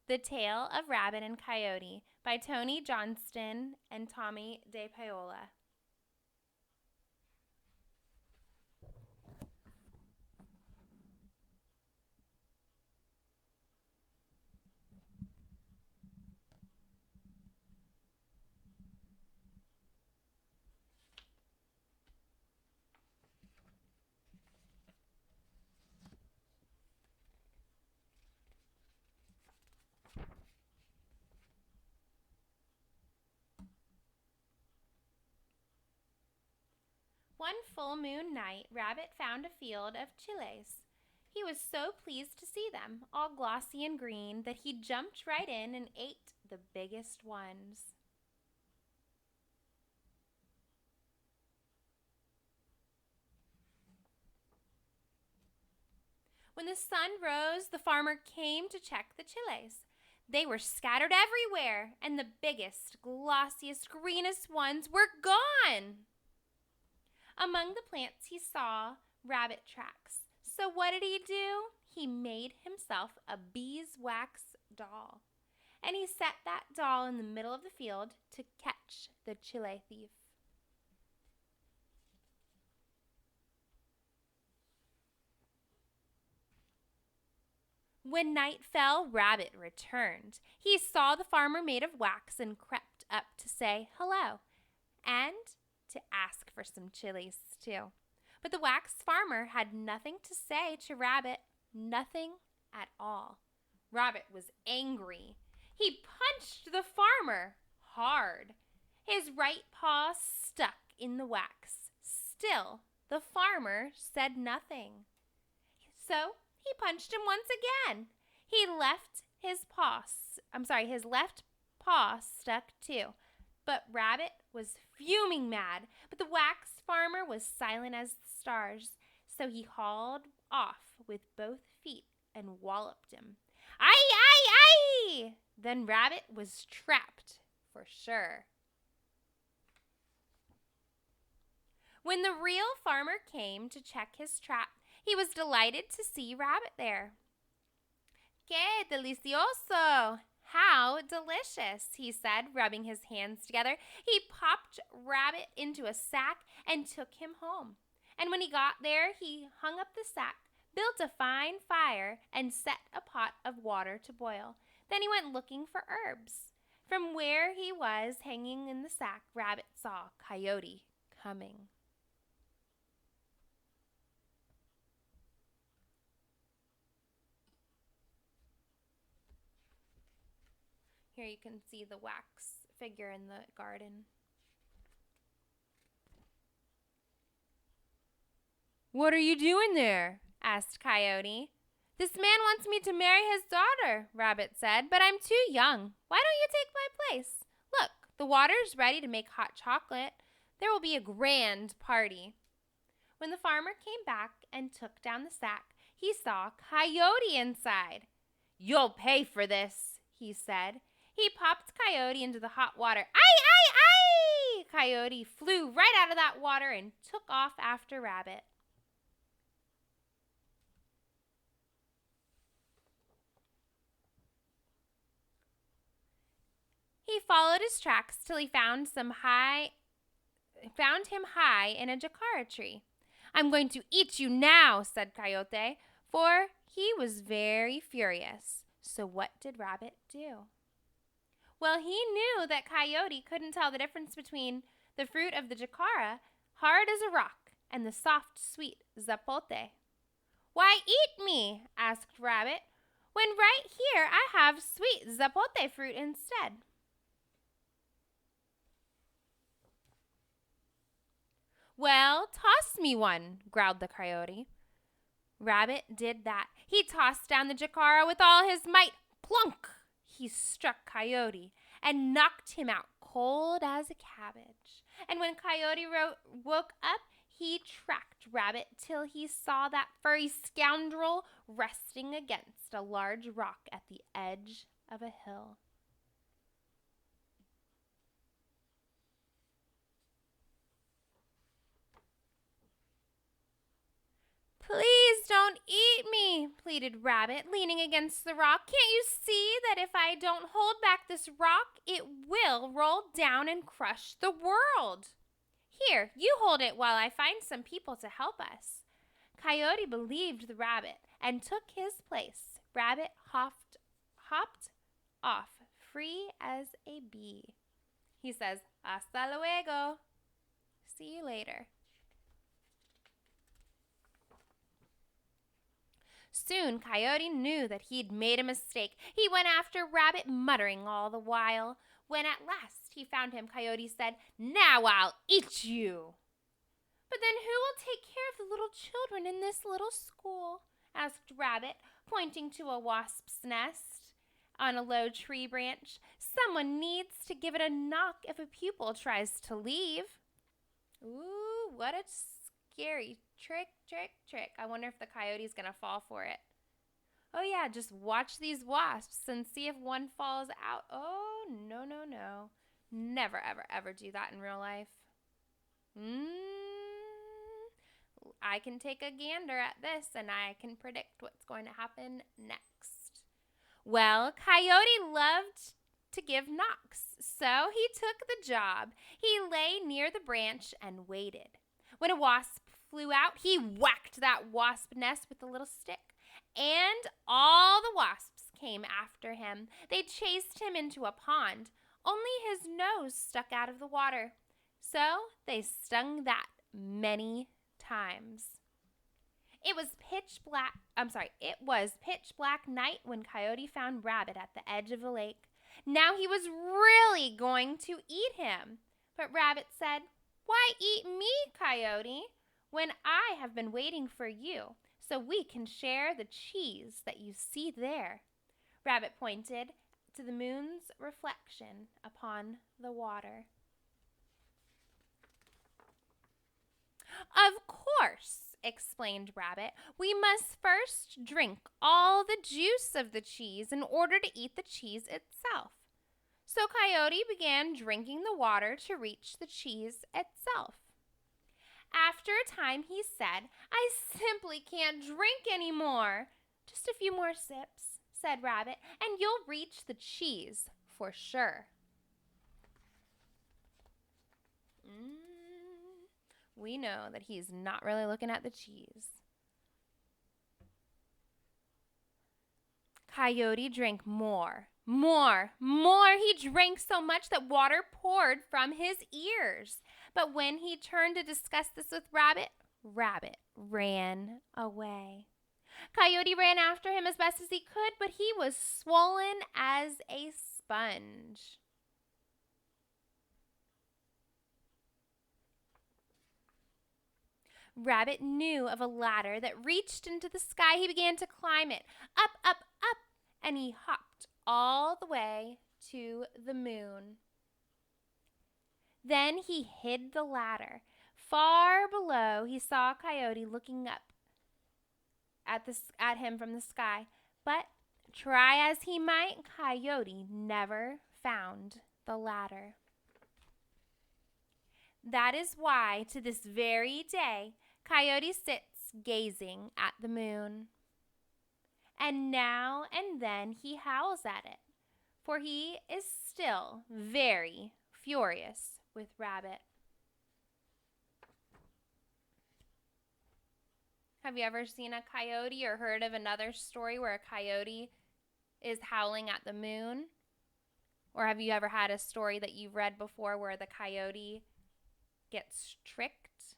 The Tale of Rabbit and Coyote by Toni Johnston and Tomie dePaola. One full moon night, Rabbit found a field of chiles. He was so pleased to see them, all glossy and green, that he jumped right in and ate the biggest ones. When the sun rose, the farmer came to check the chiles. They were scattered everywhere, and the biggest, glossiest, greenest ones were gone. Among the plants he saw rabbit tracks. So what did he do? He made himself a beeswax doll. And he set that doll in the middle of the field to catch the chile thief. When night fell, Rabbit returned. He saw the farmer made of wax and crept up to say hello and to ask for some chilies too. But the wax farmer had nothing to say to Rabbit, nothing at all. Rabbit was angry. He punched the farmer hard. His right paw stuck in the wax. Still, the farmer said nothing. So he punched him once again. His left paw stuck too. But Rabbit was fuming mad, but the wax farmer was silent as the stars, so he hauled off with both feet and walloped him. Aye, aye, aye! Then Rabbit was trapped for sure. When the real farmer came to check his trap, he was delighted to see Rabbit there. ¡Qué delicioso! How delicious, he said, rubbing his hands together. He popped Rabbit into a sack and took him home. And when he got there, he hung up the sack, built a fine fire, and set a pot of water to boil. Then he went looking for herbs. From where he was hanging in the sack, Rabbit saw Coyote coming. Here you can see the wax figure in the garden. "What are you doing there?" asked Coyote. "This man wants me to marry his daughter," Rabbit said, "but I'm too young. Why don't you take my place? Look, the water's ready to make hot chocolate. There will be a grand party." When the farmer came back and took down the sack, he saw Coyote inside. "You'll pay for this," he said. He popped Coyote into the hot water. "Aye, aye, aye!" Coyote flew right out of that water and took off after Rabbit. He followed his tracks till he found him high in a jacara tree. "I'm going to eat you now," said Coyote, for he was very furious. So what did Rabbit do? Well, he knew that Coyote couldn't tell the difference between the fruit of the jacara, hard as a rock, and the soft, sweet zapote. "Why eat me?" asked Rabbit, "when right here I have sweet zapote fruit instead." "Well, toss me one," growled the Coyote. Rabbit did that. He tossed down the jacara with all his might. Plunk! He struck Coyote and knocked him out cold as a cabbage. And when Coyote woke up, he tracked Rabbit till he saw that furry scoundrel resting against a large rock at the edge of a hill. Please don't eat me, pleaded Rabbit, leaning against the rock. Can't you see that if I don't hold back this rock, it will roll down and crush the world? Here, you hold it while I find some people to help us. Coyote believed the rabbit and took his place. Rabbit hopped off, free as a bee. He says, "Hasta luego." See you later. Soon Coyote knew that he'd made a mistake. He went after Rabbit, muttering all the while. When at last he found him, Coyote said, "Now I'll eat you." "But then who will take care of the little children in this little school?" asked Rabbit, pointing to a wasp's nest on a low tree branch. "Someone needs to give it a knock if a pupil tries to leave." Ooh, what a scary trick. I wonder if the coyote's going to fall for it. Oh, yeah, just watch these wasps and see if one falls out. Oh, no. Never, ever do that in real life. I can take a gander at this, and I can predict what's going to happen next. Well, Coyote loved to give knocks, so he took the job. He lay near the branch and waited. When a wasp flew out, he whacked that wasp nest with a little stick, and all the wasps came after him. They chased him into a pond. Only his nose stuck out of the water, so they stung that many times. It was pitch black night when Coyote found Rabbit at the edge of the lake. Now he was really going to eat him. But Rabbit said, "Why eat me, Coyote, when I have been waiting for you so we can share the cheese that you see there?" Rabbit pointed to the moon's reflection upon the water. "Of course," explained Rabbit, "we must first drink all the juice of the cheese in order to eat the cheese itself." So Coyote began drinking the water to reach the cheese itself. After a time he said, "I simply can't drink anymore." "Just a few more sips," said Rabbit, "and you'll reach the cheese for sure." We know that he's not really looking at the cheese. Coyote drank more. He drank so much that water poured from his ears. But when he turned to discuss this with Rabbit, Rabbit ran away. Coyote ran after him as best as he could, but he was swollen as a sponge. Rabbit knew of a ladder that reached into the sky. He began to climb it, up, and he hopped all the way to the moon. Then he hid the ladder. Far below, he saw Coyote looking up at him from the sky. But try as he might, Coyote never found the ladder. That is why, to this very day, Coyote sits gazing at the moon. And now and then he howls at it, for he is still very furious with Rabbit. Have you ever seen a coyote or heard of another story where a coyote is howling at the moon? Or have you ever had a story that you've read before where the coyote gets tricked